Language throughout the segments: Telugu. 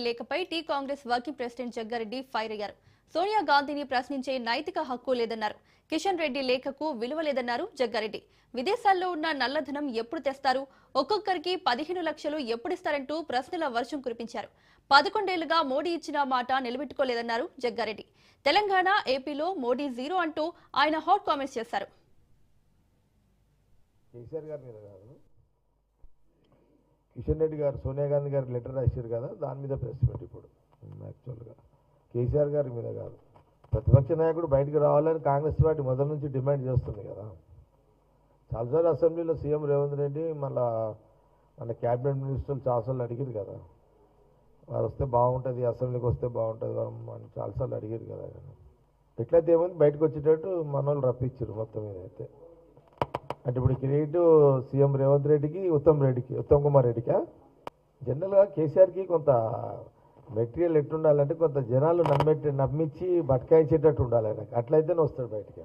లేఖపై T Congress working president Jaggareddy fire అయ్యారు. సోనియా గాంధీని ప్రశ్నించే నైతిక హక్కు లేదన్నారు. కిషన్ రెడ్డి లేఖకు విలువ లేదన్నారు జగ్గారెడ్డి. విదేశాల్లో ఉన్న నల్లధనం ఎప్పుడు తెస్తారు, ఒక్కొక్కరికి 15 లక్షలు ఎప్పుడిస్తారంటూ ప్రశ్నల వర్షం కురిపించారు. 11 ఏళ్లుగా మోడీ ఇచ్చిన మాట నిలబెట్టుకోలేదన్నారు జగ్గారెడ్డి. తెలంగాణ, ఏపీలో మోడీ జీరో అంటూ ఆయన హాట్ కామెంట్స్ చేశారు. కిషన్ రెడ్డి గారు సోనియా గాంధీ గారికి లెటర్ రాశారు కదా, దాని మీద ప్రెస్ మీట్ ఇప్పుడు యాక్చువల్గా కేసీఆర్ గారి మీద కాదు. ప్రతిపక్ష నాయకుడు బయటకు రావాలని కాంగ్రెస్ పార్టీ మొదటి నుంచి డిమాండ్ చేస్తుంది కదా. చాలాసార్లు అసెంబ్లీలో సీఎం రేవంత్ రెడ్డి మన క్యాబినెట్ మినిస్టర్లు చాలాసార్లు అడిగారు కదా, వారు వస్తే బాగుంటుంది, అసెంబ్లీకి వస్తే బాగుంటుంది అని చాలాసార్లు అడిగారు కదా. ఎట్లయితే ఏమైంది, బయటకు వచ్చేటట్టు మన వాళ్ళు రప్పించారు మొత్తం మీద. అయితే అంటే ఇప్పుడు క్రెడిట్ సీఎం రేవంత్ రెడ్డికి, ఉత్తమ్ కుమార్ రెడ్డికా? జనరల్గా కేసీఆర్కి కొంత మెటీరియల్ ఎట్టుండాలంటే కొంత జనాలు నమ్మించి బట్కాయించేటట్టు ఉండాలి ఆయనకు. అట్లయితేనే వస్తాడు బయటికి.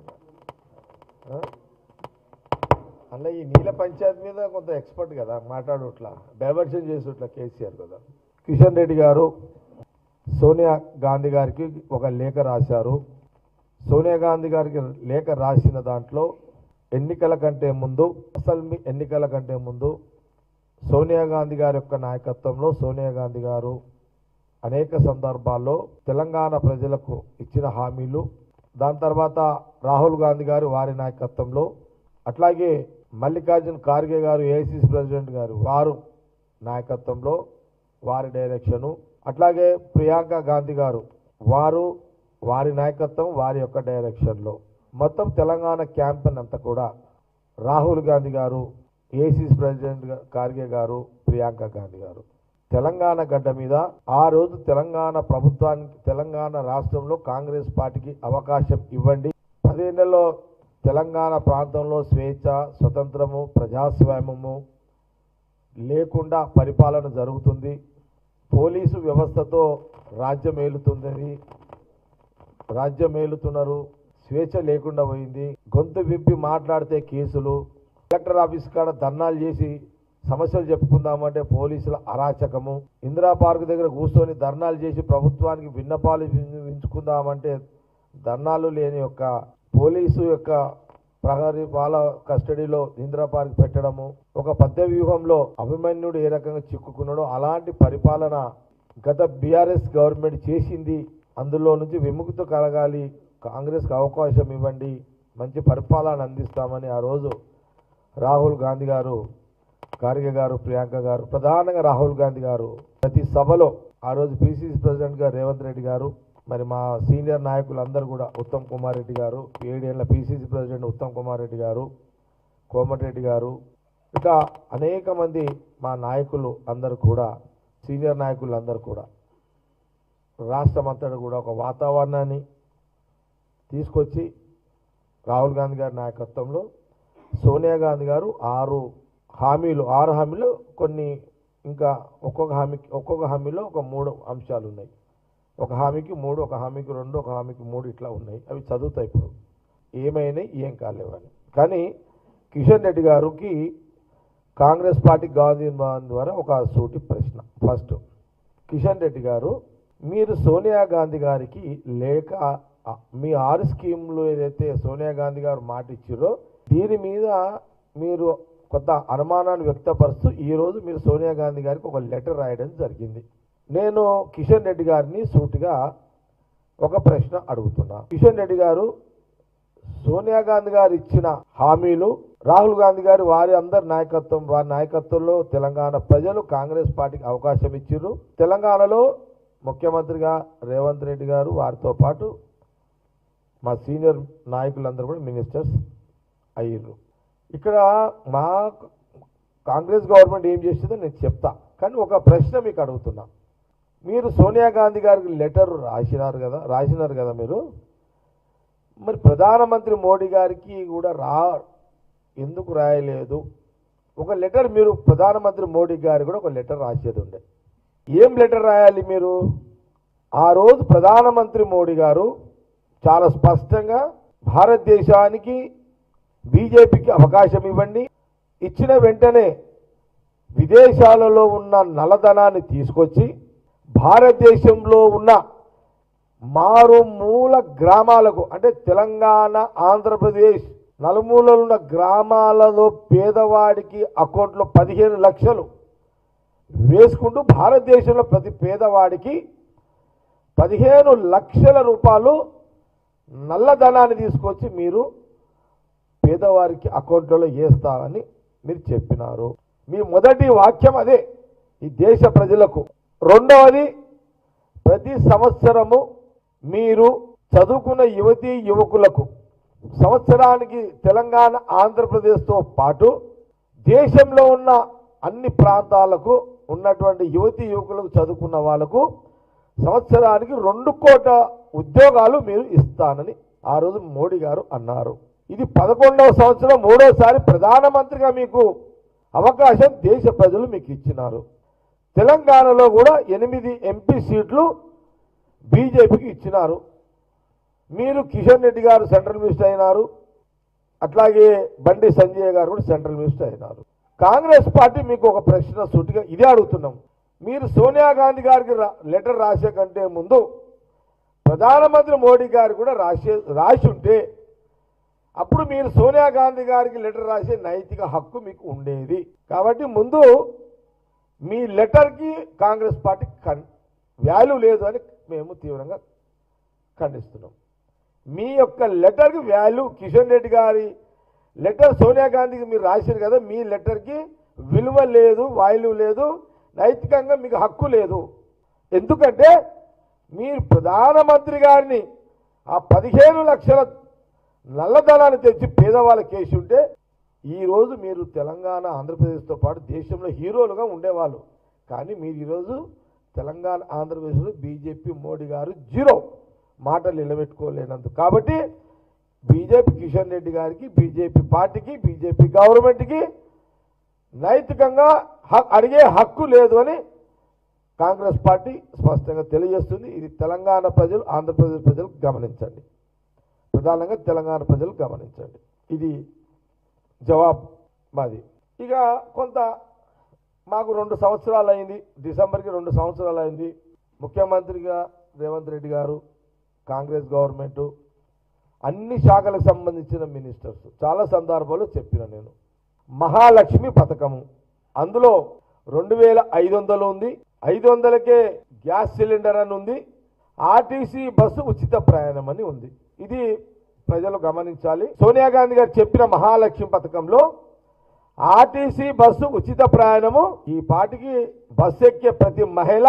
అలా ఈ నీళ్ళ పంచాయతీ మీద కొంత ఎక్స్పర్ట్ కదా, మాట్లాడట్లా డైవర్షన్ చేసేట్లా కేసీఆర్ కదా. కిషన్ రెడ్డి గారు సోనియా గాంధీ గారికి ఒక లేఖ రాశారు. సోనియా గాంధీ గారికి లేఖ రాసిన దాంట్లో ఎన్నికల కంటే ముందు సోనియా గాంధీ గారి యొక్క నాయకత్వంలో సోనియా గాంధీ గారు అనేక సందర్భాల్లో తెలంగాణ ప్రజలకు ఇచ్చిన హామీలు, దాని తర్వాత రాహుల్ గాంధీ గారు వారి నాయకత్వంలో, అట్లాగే మల్లికార్జున్ ఖార్గే గారు ఏఐసిసి ప్రెసిడెంట్ గారు వారు నాయకత్వంలో వారి డైరెక్షను, అట్లాగే ప్రియాంక గాంధీ గారు వారి నాయకత్వం వారి యొక్క డైరెక్షన్లో మొత్తం తెలంగాణ క్యాంపెయిన్ అంతా కూడా రాహుల్ గాంధీ గారు, ఏఐసిసి ప్రెసిడెంట్ ఖార్గే గారు, ప్రియాంక గాంధీ గారు తెలంగాణ గడ్డ మీద ఆ రోజు తెలంగాణ ప్రభుత్వానికి, తెలంగాణ రాష్ట్రంలో కాంగ్రెస్ పార్టీకి అవకాశం ఇవ్వండి, 10 ఏళ్లలో తెలంగాణ ప్రాంతంలో స్వేచ్ఛ, స్వతంత్రము, ప్రజాస్వామ్యము లేకుండా పరిపాలన జరుగుతుంది, పోలీసు వ్యవస్థతో రాజ్యం ఏలుతున్నారు, స్వేచ్ఛ లేకుండా పోయింది, గొంతు విప్పి మాట్లాడితే కేసులు, కలెక్టర్ ఆఫీస్ కాడ ధర్నాలు చేసి సమస్యలు చెప్పుకుందామంటే పోలీసుల అరాచకము, ఇందిరా పార్క్ దగ్గర కూర్చొని ధర్నాలు చేసి ప్రభుత్వానికి విన్నపాలు వించుకుందామంటే ధర్నాలు లేని యొక్క పోలీసు యొక్క ప్రహరీ వాళ్ళ కస్టడీలో ఇందిరా పార్క్ పెట్టడము, ఒక పద్య వ్యూహంలో అభిమన్యుడు ఏ రకంగా చిక్కుకున్నాడో అలాంటి పరిపాలన గత బీఆర్ఎస్ గవర్నమెంట్ చేసింది. అందులో నుంచి విముక్తి కలగాలి, కాంగ్రెస్కి అవకాశం ఇవ్వండి, మంచి పరిపాలన అందిస్తామని ఆ రోజు రాహుల్ గాంధీ గారు, ఖార్గే గారు, ప్రియాంక గారు, ప్రధానంగా రాహుల్ గాంధీ గారు ప్రతి సభలో ఆ రోజు పిసిసి ప్రెసిడెంట్ గారు రేవంత్ రెడ్డి గారు, మరి మా సీనియర్ నాయకులందరూ కూడా ఉత్తమ్ కుమార్ రెడ్డి గారు, 7 ఏళ్ల పిసిసి ప్రెసిడెంట్ ఉత్తమ్ కుమార్ రెడ్డి గారు, కోమటిరెడ్డి గారు, ఇంకా అనేక మంది మా నాయకులు అందరూ కూడా, సీనియర్ నాయకులు అందరూ కూడా రాష్ట్రం అంతటా కూడా ఒక వాతావరణాన్ని తీసుకొచ్చి రాహుల్ గాంధీ గారి నాయకత్వంలో సోనియా గాంధీ గారు 6 హామీలు కొన్ని, ఇంకా ఒక్కొక్క హామీలో ఒక 3 అంశాలు ఉన్నాయి. ఒక హామీకి 3, ఒక హామీకి 2, ఒక హామీకి 3 ఇట్లా ఉన్నాయి. అవి చదువుతాయి ఇప్పుడు ఏమైనాయి ఏం కాలేవని. కానీ కిషన్ రెడ్డి గారికి కాంగ్రెస్ పార్టీ గాంధీ భవన్ ద్వారా ఒక సూటి ప్రశ్న. ఫస్ట్, కిషన్ రెడ్డి గారు, మీరు సోనియా గాంధీ గారికి లేక మీ 6 స్కీములు ఏదైతే సోనియా గాంధీ గారు మాట ఇచ్చారో దీని మీద మీరు కొత్త అనుమానాన్ని వ్యక్తపరుస్తూ ఈరోజు మీరు సోనియా గాంధీ గారికి ఒక లెటర్ రాయడం జరిగింది. నేను కిషన్ రెడ్డి గారిని సూటిగా ఒక ప్రశ్న అడుగుతున్నా. కిషన్ రెడ్డి గారు, సోనియా గాంధీ గారు ఇచ్చిన హామీలు, రాహుల్ గాంధీ గారు వారి నాయకత్వంలో తెలంగాణ ప్రజలు కాంగ్రెస్ పార్టీకి అవకాశం ఇచ్చారు. తెలంగాణలో ముఖ్యమంత్రిగా రేవంత్ రెడ్డి గారు, వారితో పాటు మా సీనియర్ నాయకులందరూ కూడా మినిస్టర్స్ అయ్యారు. ఇక్కడ మా కాంగ్రెస్ గవర్నమెంట్ ఏం చేసిందో నేను చెప్తా, కానీ ఒక ప్రశ్న మీకు అడుగుతున్నా. మీరు సోనియా గాంధీ గారికి లెటర్ రాసినారు కదా మీరు, మరి ప్రధానమంత్రి మోడీ గారికి కూడా ఎందుకు రాయలేదు? ఒక లెటర్ మీరు ప్రధానమంత్రి మోడీ గారికి కూడా ఒక లెటర్ రాసేది ఉండే. ఏం లెటర్ రాయాలి మీరు? ఆ రోజు ప్రధానమంత్రి మోడీ గారు చాలా స్పష్టంగా భారతదేశానికి, బీజేపీకి అవకాశం ఇవ్వండి, ఇచ్చిన వెంటనే విదేశాలలో ఉన్న నల్లధనాన్ని తీసుకొచ్చి భారతదేశంలో ఉన్న మారుమూల గ్రామాలకు అంటే తెలంగాణ, ఆంధ్రప్రదేశ్ నలుమూలలు ఉన్న గ్రామాలలో పేదవాడికి అకౌంట్లో 15 లక్షలు వేసుకుంటూ భారతదేశంలో ప్రతి పేదవాడికి 15 లక్షల రూపాయలు నల్లధనాన్ని తీసుకొచ్చి మీరు పేదవారికి అకౌంట్లలో వేస్తామని మీరు చెప్పినారు. మీ మొదటి వాక్యం అదే ఈ దేశ ప్రజలకు. రెండవది, ప్రతి సంవత్సరము మీరు చదువుకున్న యువతీ యువకులకు సంవత్సరానికి తెలంగాణ, ఆంధ్రప్రదేశ్తో పాటు దేశంలో ఉన్న అన్ని ప్రాంతాలకు ఉన్నటువంటి యువతీ యువకులకు చదువుకున్న వాళ్ళకు సంవత్సరానికి 2 కోట్ల ఉద్యోగాలు మీరు ఇస్తానని ఆ రోజు మోడీ గారు అన్నారు. ఇది 11వ సంవత్సరం, 3వసారి ప్రధానమంత్రిగా మీకు అవకాశం దేశ ప్రజలు మీకు ఇచ్చినారు. తెలంగాణలో కూడా 8 ఎంపీ సీట్లు బీజేపీకి ఇచ్చినారు. మీరు కిషన్ రెడ్డి గారు సెంట్రల్ మినిస్టర్ అయినారు, అట్లాగే బండి సంజయ్ గారు కూడా సెంట్రల్ మినిస్టర్ అయినారు. కాంగ్రెస్ పార్టీ మీకు ఒక ప్రశ్న సూటిగా ఇదే అడుగుతున్నాం. మీరు సోనియా గాంధీ గారికి లెటర్ రాసే కంటే ముందు ప్రధానమంత్రి మోడీ గారు కూడా రాసి ఉంటే అప్పుడు మీరు సోనియా గాంధీ గారికి లెటర్ రాసే నైతిక హక్కు మీకు ఉండేది. కాబట్టి ముందు మీ లెటర్కి కాంగ్రెస్ పార్టీ వాల్యూ లేదు అని మేము తీవ్రంగా ఖండిస్తున్నాం. మీ యొక్క లెటర్కి వాల్యూ, కిషన్ రెడ్డి గారి లెటర్ సోనియా గాంధీకి మీరు రాశారు కదా, మీ లెటర్కి విలువ లేదు, వాల్యూ లేదు, నైతికంగా మీకు హక్కు లేదు. ఎందుకంటే మీరు ప్రధానమంత్రి గారిని ఆ 15 లక్షల నల్లధనాన్ని తెచ్చి పేదవాళ్ళకి వేసి ఉంటే ఈరోజు మీరు తెలంగాణ, ఆంధ్రప్రదేశ్తో పాటు దేశంలో హీరోలుగా ఉండేవాళ్ళు. కానీ మీరు ఈరోజు తెలంగాణ, ఆంధ్రప్రదేశ్లో బీజేపీ మోడీ గారు 0 మాటలు నిలబెట్టుకోలేనందుకు. కాబట్టి బీజేపీ కిషన్ రెడ్డి గారికి, బీజేపీ పార్టీకి, బీజేపీ గవర్నమెంట్కి నైతికంగా అడిగే హక్కు లేదు అని కాంగ్రెస్ పార్టీ స్పష్టంగా తెలియజేస్తుంది. ఇది తెలంగాణ ప్రజలు, ఆంధ్రప్రదేశ్ ప్రజలు గమనించండి. ప్రధానంగా తెలంగాణ ప్రజలు గమనించండి. ఇది జవాబు మాది. ఇక కొంత మాకు 2 సంవత్సరాలు అయింది, డిసెంబర్కి 2 సంవత్సరాలు అయింది. ముఖ్యమంత్రిగా రేవంత్ రెడ్డి గారు, కాంగ్రెస్ గవర్నమెంటు, అన్ని శాఖలకు సంబంధించిన మినిస్టర్స్ చాలా సందర్భాల్లో చెప్పిన నేను. మహాలక్ష్మి పథకము, అందులో 2500 ఉంది, 500కే గ్యాస్ సిలిండర్ అని ఉంది, ఆర్టీసీ బస్సు ఉచిత ప్రయాణం అని ఉంది. ఇది ప్రజలు గమనించాలి. సోనియా గాంధీ గారు చెప్పిన మహాలక్ష్మి పథకంలో ఆర్టీసీ బస్సు ఉచిత ప్రయాణము, ఈ పాటికి బస్సు ఎక్కే ప్రతి మహిళ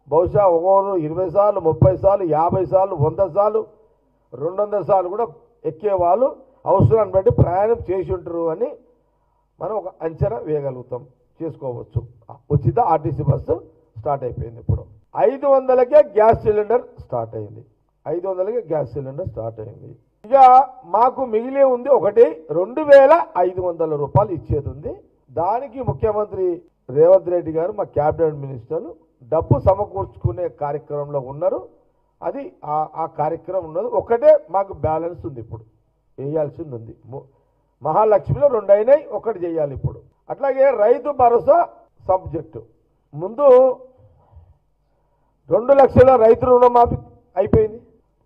బహుశా ఒకరు 20 సార్లు, 30 సార్లు, 50 సార్లు, 100 సార్లు, 200 సార్లు కూడా ఎక్కేవాళ్ళు అవసరాన్ని బట్టి ప్రయాణం చేసి ఉంటారు అని మనం ఒక అంచనా వేయగలుగుతాం, చేసుకోవచ్చు. ఉచిత ఆర్టీసీ బస్సు స్టార్ట్ అయిపోయింది. ఇప్పుడు 500కే గ్యాస్ సిలిండర్ స్టార్ట్ అయింది. 500కే గ్యాస్ సిలిండర్ స్టార్ట్ అయింది. ఇక మాకు మిగిలి ఉంది ఒకటి 2500 రూపాయలు ఇచ్చేది ఉంది. దానికి ముఖ్యమంత్రి రేవంత్ రెడ్డి గారు, మా క్యాబినెట్ మినిస్టర్లు డబ్బు సమకూర్చుకునే కార్యక్రమంలో ఉన్నారు. అది ఆ కార్యక్రమం ఉన్నది. ఒకటే మాకు బ్యాలెన్స్ ఉంది, ఇప్పుడు వేయాల్సింది ఉంది. మహాలక్ష్మిలో 2 అయినాయి, ఒకటి చేయాలి ఇప్పుడు. అట్లాగే రైతు భరోసా సబ్జెక్టు ముందు 2 లక్షల రైతు రుణమాఫీ అయిపోయింది.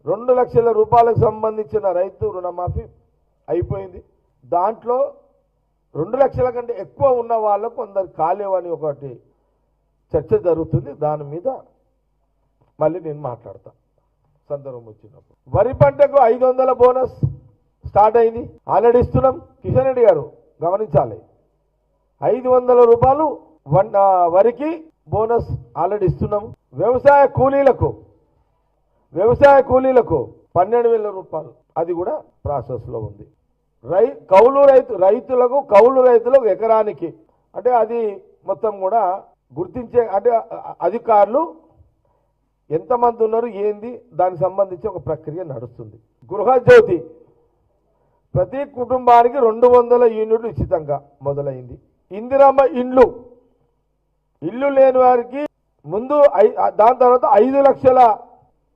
2 లక్షల రూపాయలకు సంబంధించిన రైతు రుణమాఫీ అయిపోయింది. దాంట్లో 2 లక్షల కంటే ఎక్కువ ఉన్న వాళ్ళకు కొందరు కాలేవని ఒకటి చర్చ జరుగుతుంది. దాని మీద మళ్ళీ నేను మాట్లాడతా సందర్భం వచ్చినప్పుడు. వరి పంటకు 500 బోనస్ స్టార్ట్ అయింది, ఆల్రెడీ ఇస్తున్నాం. కిషన్ రెడ్డి గారు గమనించాలి, 500 రూపాయలు వరికి బోనస్ ఆల్రెడీ ఇస్తున్నాం. వ్యవసాయ కూలీలకు 12,000 రూపాయలు, అది కూడా ప్రాసెస్లో ఉంది. కౌలు రైతులకు ఎకరానికి అంటే అది మొత్తం కూడా గుర్తించే, అంటే అధికారులు ఎంతమంది ఉన్నారు ఏంది దానికి సంబంధించి ఒక ప్రక్రియ నడుస్తుంది. గృహజ్యోతి ప్రతి కుటుంబానికి 200 యూనిట్లు ఉచితంగా మొదలైంది. ఇందిరమ్మ ఇల్లు లేని వారికి ముందు దాని తర్వాత 5 లక్షల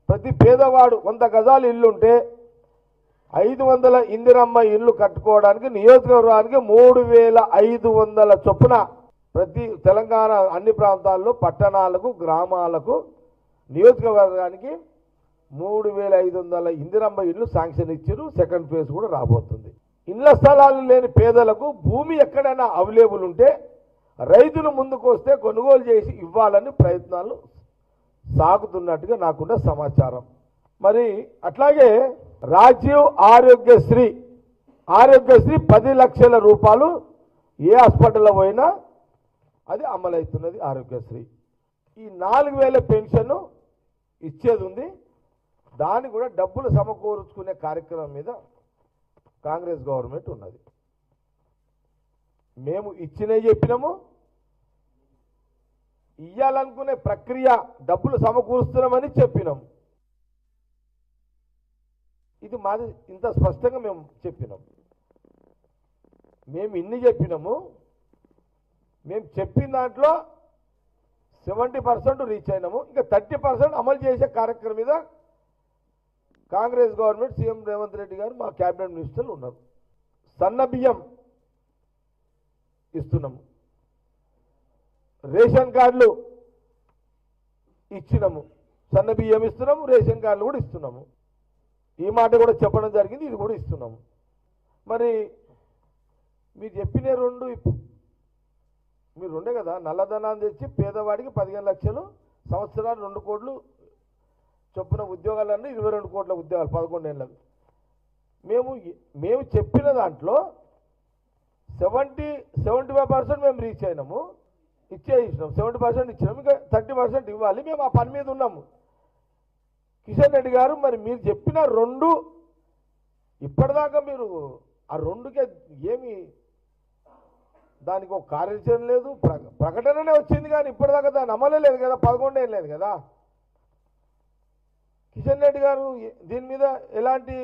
ప్రతి పేదవాడు 100 గజాలు ఇల్లు ఉంటే 500 ఇందిరమ్మ ఇల్లు కట్టుకోవడానికి నియోజకవర్గానికి 3500 చొప్పున ప్రతి తెలంగాణ అన్ని ప్రాంతాల్లో పట్టణాలకు గ్రామాలకు నియోజకవర్గానికి 3,500 ఇందిరమ్మ ఇళ్ళు శాంక్షన్ ఇచ్చారు. సెకండ్ ఫేజ్ కూడా రాబోతుంది. ఇళ్ల స్థలాలు లేని పేదలకు భూమి ఎక్కడైనా అవైలబుల్ ఉంటే రైతులు ముందుకు వస్తే కొనుగోలు చేసి ఇవ్వాలని ప్రయత్నాలు సాగుతున్నట్టుగా నాకున్న సమాచారం. మరి అట్లాగే రాజీవ్ ఆరోగ్యశ్రీ 10 లక్షల రూపాయలు ఏ హాస్పిటల్లో పోయినా అది అమలవుతున్నది. ఆరోగ్యశ్రీ ఈ 4,000 పెన్షన్ ఇచ్చేది ఉంది. దాన్ని కూడా డబ్బులు సమకూర్చుకునే కార్యక్రమం మీద కాంగ్రెస్ గవర్నమెంట్ ఉన్నది. మేము ఇచ్చినవి చెప్పినాము. ఇయ్యాలనుకునే ప్రక్రియ డబ్బులు సమకూరుస్తున్నామని చెప్పినాం. ఇది మాది ఇంత స్పష్టంగా మేము చెప్పినాం. మేము ఇన్ని చెప్పినాము. మేము చెప్పిన దాంట్లో 70% రీచ్ అయినాము. ఇంకా 30% అమలు చేసే కార్యక్రమం మీద కాంగ్రెస్ గవర్నమెంట్ సీఎం రేవంత్ రెడ్డి గారు మా క్యాబినెట్ మినిస్టర్లు ఉన్నారు. సన్న బియ్యం ఇస్తున్నాము. రేషన్ కార్డులు ఇచ్చినాము. సన్న బియ్యం ఇస్తున్నాము, రేషన్ కార్డులు కూడా ఇస్తున్నాము. ఈ మాట కూడా చెప్పడం జరిగింది. ఇది కూడా ఇస్తున్నాము. మరి మీరు చెప్పిన మీరు రెండే కదా, నల్లధనాన్ని తెచ్చి పేదవాడికి 15 లక్షలు, సంవత్సరాలు 2 కోట్లు చొప్పున ఉద్యోగాలన్నీ 22 కోట్ల ఉద్యోగాలు 11 ఏళ్ళకు. మేము చెప్పిన దాంట్లో 75% మేము రీచ్ అయినాము. ఇచ్చినాం. 70% ఇచ్చినాము. ఇంకా 30% ఇవ్వాలి. మేము ఆ పని మీద ఉన్నాము. కిషన్ రెడ్డి గారు, మరి మీరు చెప్పిన 2 ఇప్పటిదాకా మీరు ఆ 2కే ఏమి దానికి ఒక కార్యాచరణ లేదు, ప్రకటననే వచ్చింది కానీ ఇప్పటిదాకా దాన్ని అమలే లేదు కదా. 11 ఏం లేదు కదా. కిషన్ రెడ్డి గారు దీని మీద ఎలాంటి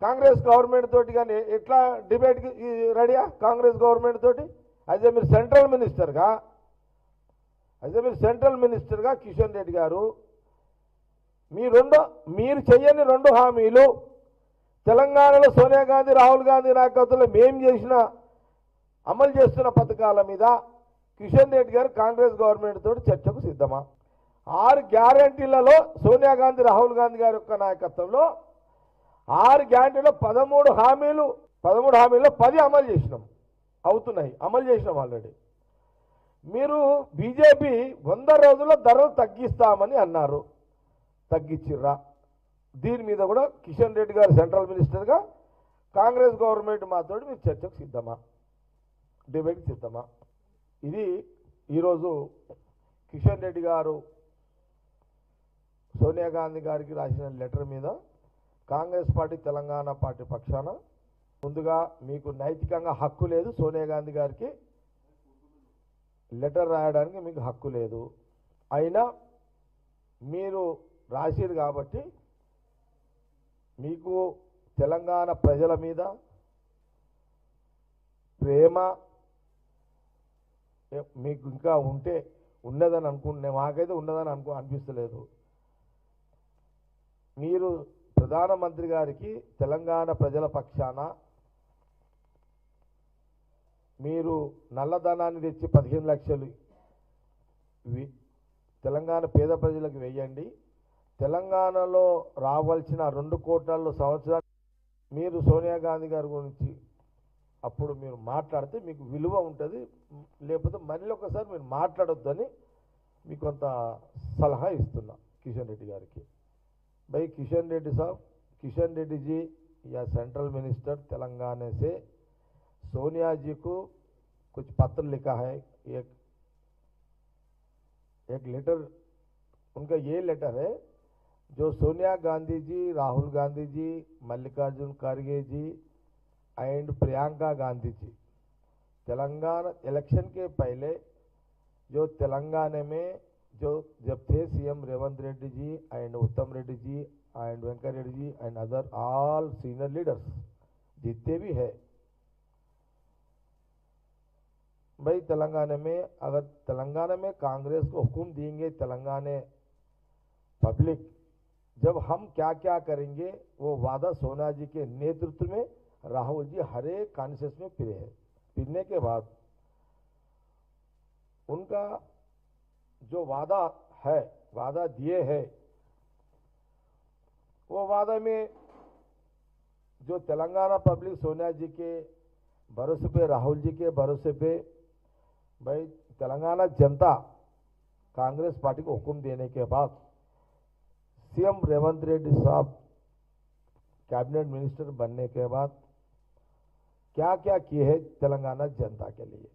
కాంగ్రెస్ గవర్నమెంట్ తోటి కానీ ఎట్లా డిబేట్కి రెడీయా? కాంగ్రెస్ గవర్నమెంట్ తోటి అయితే మీరు సెంట్రల్ మినిస్టర్గా కిషన్ రెడ్డి గారు మీరు చెయ్యని 2 హామీలు తెలంగాణలో సోనియా గాంధీ, రాహుల్ గాంధీ నాయకత్వంలో మేము చేసిన అమలు చేస్తున్న పథకాల మీద కిషన్ రెడ్డి గారు కాంగ్రెస్ గవర్నమెంట్ తోటి చర్చకు సిద్ధమా? 6 గ్యారంటీలలో సోనియా గాంధీ, రాహుల్ గాంధీ గారి యొక్క నాయకత్వంలో 6 గ్యారంటీలో 13 హామీల్లో 10 అమలు చేసినాం. అమలు చేసినాం ఆల్రెడీ. మీరు బీజేపీ 100 రోజుల్లో ధరలు తగ్గిస్తామని అన్నారు. తగ్గించిర్రా? దీని మీద కూడా కిషన్ రెడ్డి గారు సెంట్రల్ మినిస్టర్గా కాంగ్రెస్ గవర్నమెంట్ మాతోటి మీరు చర్చకు సిద్ధమా? డిబేట్కి సిద్ధమా? ఇది ఈరోజు కిషన్ రెడ్డి గారు సోనియా గాంధీ గారికి రాసిన లెటర్ మీద కాంగ్రెస్ పార్టీ, తెలంగాణ పార్టీ పక్షాన ముందుగా మీకు నైతికంగా హక్కు లేదు. సోనియా గాంధీ గారికి లెటర్ రాయడానికి మీకు హక్కు లేదు. అయినా మీరు రాసిరు కాబట్టి మీకు తెలంగాణ ప్రజల మీద ప్రేమ మీకు ఇంకా ఉన్నదని అనుకుంటున్నా. మాకైతే ఉన్నదని అనిపిస్తలేదు. మీరు ప్రధానమంత్రి గారికి తెలంగాణ ప్రజల పక్షాన మీరు నల్లధనాన్ని తెచ్చి 15 లక్షలు తెలంగాణ పేద ప్రజలకు వేయండి. తెలంగాణలో రావాల్సిన 2 కోట్ల సంవత్సరాలు మీరు సోనియా గాంధీ గారి గురించి అప్పుడు మీరు మాట్లాడితే మీకు విలువ ఉంటుంది. లేకపోతే మళ్ళీ ఒకసారి మీరు మాట్లాడొద్దని మీకు కొంత సలహా ఇస్తున్నా किशन रेड्डी गारी की। भाई किशन रेड्डी जी या सेंट्रल मिनिस्टर तेलंगाना से सोनिया जी को कुछ पत्र लिखा है। एक लेटर उनका ये लेटर है जो सोनिया गांधी जी, राहुल गांधी जी, मल्लिकार्जुन खड़गे जी एंड प्रियंका गांधी जी तेलंगाना इलेक्शन के पहले जो तेलंगाना में जो जब थे CM Revanth Reddy ji and Uttam Reddy ji and Venkat Reddy ji and other all senior leaders जितने भी है भाई तेलंगाना में अगर तेलंगाना में कांग्रेस को हुक्म देंगे तेलंगाना पब्लिक जब हम क्या क्या करेंगे वो वादा सोनिया जी के नेतृत्व में राहुल जी हर एक कॉन्फ्रेंस में फिरे हैं। फिरने के बाद उनका जो वादा है, वादा दिए हैं, वो वादा में जो तेलंगाना पब्लिक सोनिया जी के भरोसे पे, राहुल जी के भरोसे पे, भाई तेलंगाना जनता कांग्रेस पार्टी को हुक्म देने के बाद सीएम रेवंत रेड्डी साहब कैबिनेट मिनिस्टर बनने के बाद क्या क्या किए हैं तेलंगाना जनता के लिए।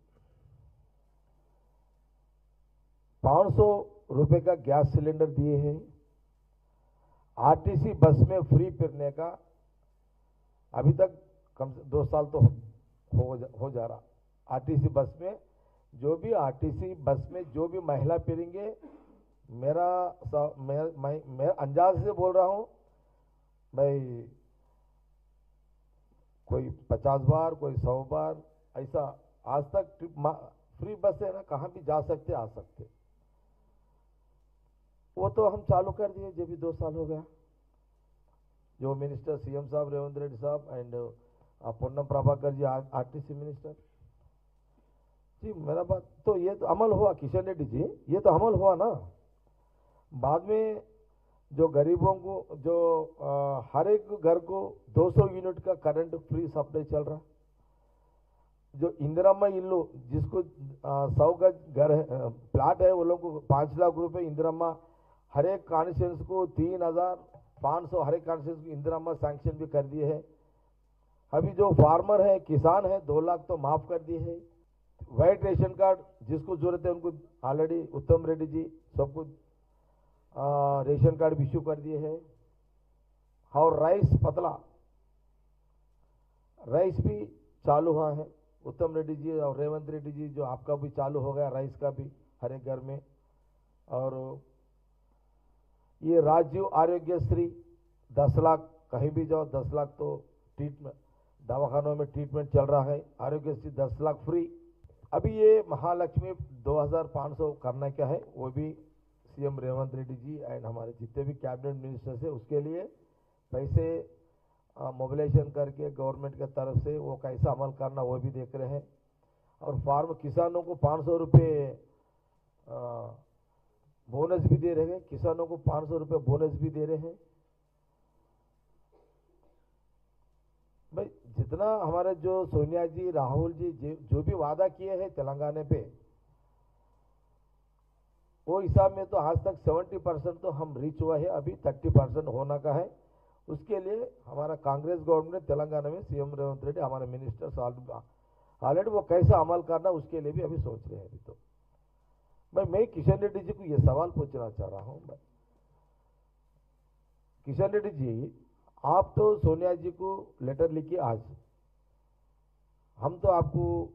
500 रुपए का गैस सिलेंडर दिए हैं। आरटीसी बस में फ्री फिरने का अभी तक कम से 2 साल तो हो जा रहा। आरटीसी बस में जो भी महिला फिरेंगे, मैं अंदाज से बोल रहा हूं भाई, कोई 50 बार, कोई 100 बार, ऐसा आज तक ट्रिप फ्री बस है ना, कहां भी जा सकते आ सकते। वो तो हम चालू कर दिए जब भी 2 साल हो गया। जो मिनिस्टर सीएम साहब रेवंत रेड्डी साहब and Ponnam Prabhakar ji RTC minister ji, मेरा बात तो ये तो अमल हुआ किशन रेड्डी जी, ये तो अमल हुआ ना। बाद में जो गरीबों को, जो हर एक घर को 200 यूनिट का करंट फ्री सप्लाई चल रहा। जो इंदिराम्मा इल्लू, जिसको 100 गज घर है, प्लाट है, वो लोग को 5 लाख रुपए इंदिराम्मा, हर एक कॉन्स्टिट्यूंस को 3,500 हर एक कॉन्स्टिट्यूंस को इंदिराम्मा सैंक्शन भी कर दिए है। अभी जो फार्मर है, किसान है, 2 लाख तो माफ कर दिए है। व्हाइट रेशन कार्ड जिसको जरूरत है उनको ऑलरेडी उत्तम रेड्डी जी सबको रेशन कार्ड इश्यू कर दिए हैं। और राइस पतला राइस भी चालू हुआ है। उत्तम रेड्डी जी और रेवंत रेड्डी जी, जो आपका भी चालू हो गया राइस का भी हर एक घर में। और ये राजीव आरोग्यश्री 10 लाख, कहीं भी जाओ 10 लाख तो ट्रीटमेंट, दवाखानों में ट्रीटमेंट चल रहा है। आरोग्यश्री 10 लाख फ्री। अभी ये महालक्ष्मी 2500 करना क्या है, वो भी सीएम रेवंत रेड्डी जी एंड हमारे जितने भी कैबिनेट मिनिस्टर्स है उसके लिए पैसे मोबिलाइजेशन करके गवर्नमेंट के तरफ से वो कैसा अमल करना वो भी देख रहे हैं। और फार्म किसानों को 500 रुपये बोनस भी दे रहे हैं। किसानों को 500 रुपये बोनस भी दे रहे हैं। भाई जितना हमारे जो सोनिया जी, राहुल जी जो भी वादा किए हैं तेलंगाना पे, वो हिसाब में तो आज तक 70% तो हम रीच हुआ है। अभी 30% होना का है। उसके लिए हमारा कांग्रेस गवर्नमेंट तेलंगाना में सीएम रेवंत रेड्डी, हमारे मिनिस्टर्स ऑलरेडी वो कैसा अमल करना उसके लिए भी अभी सोच रहे हैं। अभी तो मैं किशन रेड्डी जी को ये सवाल पूछना चाह रहा हूं। किशन रेड्डी जी, आप तो सोनिया जी को लेटर लिखिए आज, हम तो आपको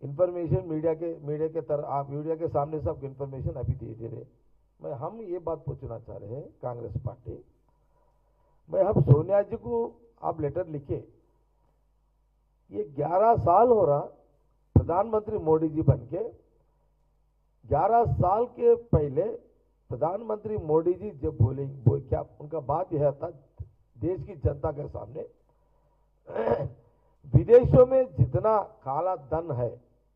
इंफॉर्मेशन मीडिया के तरह, आप मीडिया के सामने सब इंफॉर्मेशन अभी दे रहे। हम ये बात पूछना चाह रहे हैं कांग्रेस पार्टी, हम सोनिया जी को आप लेटर लिखे। ये 11 साल हो रहा प्रधानमंत्री मोदी जी बनके। 11 साल के पहले प्रधानमंत्री मोदी जी जब बोले क्या उनका बात यह था देश की जनता के सामने, विदेशों में जितना काला धन है,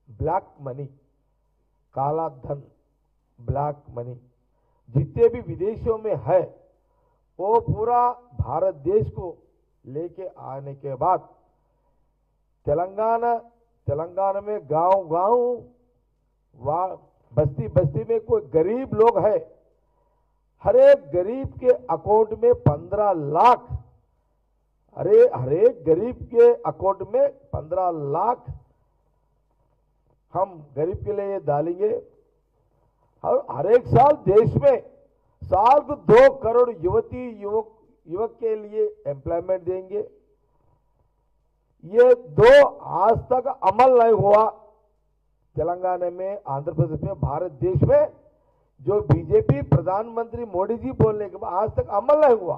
ब्लैक मनी, काला धन, ब्लैक मनी जितने भी विदेशों में है, वो पूरा भारत देश को लेके आने के बाद तेलंगाना में गांव बस्ती बस्ती में कोई गरीब लोग है, हर एक गरीब के अकाउंट में 15 लाख, हर एक गरीब के अकाउंट में 15 लाख हम गरीब के लिए डालेंगे। और हर एक साल देश में साल को 2 करोड़ युवती युवक के लिए एम्प्लॉयमेंट देंगे। ये 2 आज तक अमल नहीं हुआ तेलंगाना में, आंध्र प्रदेश में, भारत देश में। जो बीजेपी प्रधानमंत्री मोदी जी बोलने के बाद आज तक अमल नहीं हुआ।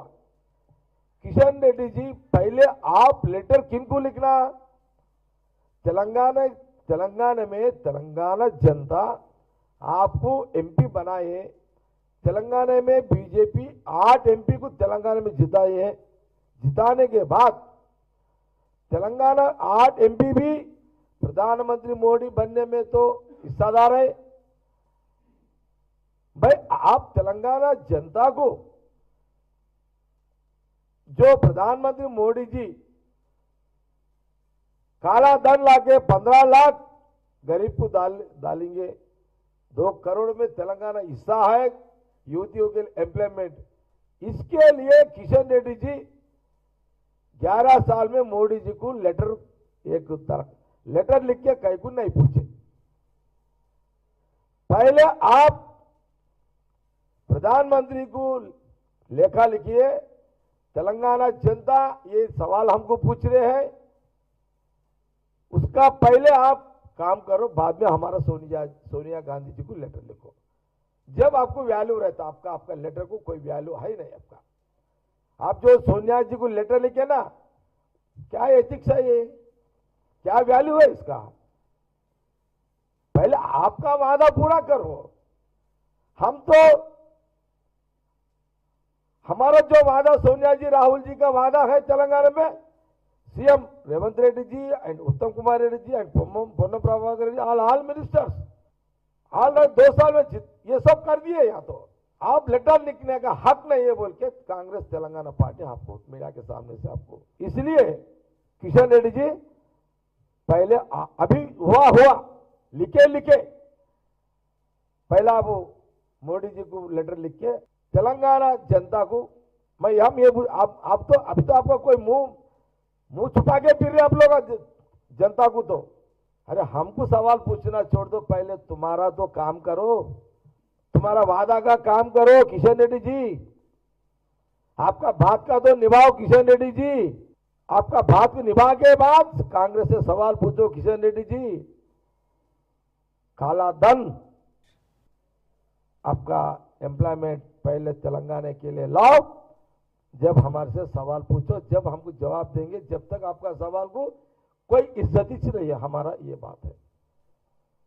किशन रेड्डी जी, पहले आप लेटर किनको लिखना? तेलंगाना में तेलंगाना जनता आपको एमपी बनाए। तेलंगाना में बीजेपी 8 एमपी को तेलंगाना में जिताए है। जिताने के बाद तेलंगाना 8 एमपी भी प्रधानमंत्री मोदी बनने में तो हिस्सादार है। भाई आप तेलंगाना जनता को जो प्रधानमंत्री मोदी जी काला धन लाके 15 लाख गरीब को डालेंगे, 2 करोड़ में तेलंगाना हिस्सा है युवतियों के एम्प्लॉयमेंट, इसके लिए किशन रेड्डी जी 11 साल में मोदी जी को लेटर लिख के कहीं को नहीं पूछे। पहले आप प्रधानमंत्री को लेखा लिखिए, तेलंगाना जनता ये सवाल हमको पूछ रहे हैं, उसका पहले आप काम करो, बाद में हमारा सोनिया गांधी जी को लेटर लिखो। जब आपको वैल्यू रहता आपका लेटर को कोई वैल्यू है नहीं आपका। आप जो सोनिया जी को लेटर लिखे ना, क्या एथिक्स है ये, क्या वैल्यू है इसका? पहले आपका वादा पूरा करो। हम तो हमारा जो वादा सोनिया जी राहुल जी का वादा है तेलंगाना में, CM Revanth Reddy ji and Uttam Kumar Reddy ji and Ponnam Prabhakar Reddy, all ministers all 2 साल में ये सब कर दिए। या तो आप लेटर लिखने का हक नहीं है बोल के कांग्रेस तेलंगाना पार्टी आपको मीडिया के सामने से आपको, इसलिए किशन रेड्डी जी पहले अभी हुआ लिखे पहला आप मोदी जी को लेटर लिख के तेलंगाना जनता को, मैं हम ये आप तो अभी तो आपका कोई मुंह छुपा के फिर रहे आप लोग जनता को। तो अरे हमको सवाल पूछना छोड़ दो, पहले तुम्हारा तो काम करो, तुम्हारा वादा का काम करो किशन रेड्डी जी, आपका बात का तो निभाओ किशन रेड्डी जी, आपका बात को निभा के बाद कांग्रेस से सवाल पूछो किशन रेड्डी जी। काला धन आपका एम्प्लॉयमेंट पहले तेलंगाना के लिए लाओ, जब हमारे से सवाल पूछो, जब हमको जवाब देंगे, जब तक आपका सवाल को कोई इज्जत ही नहीं है, हमारा ये बात है।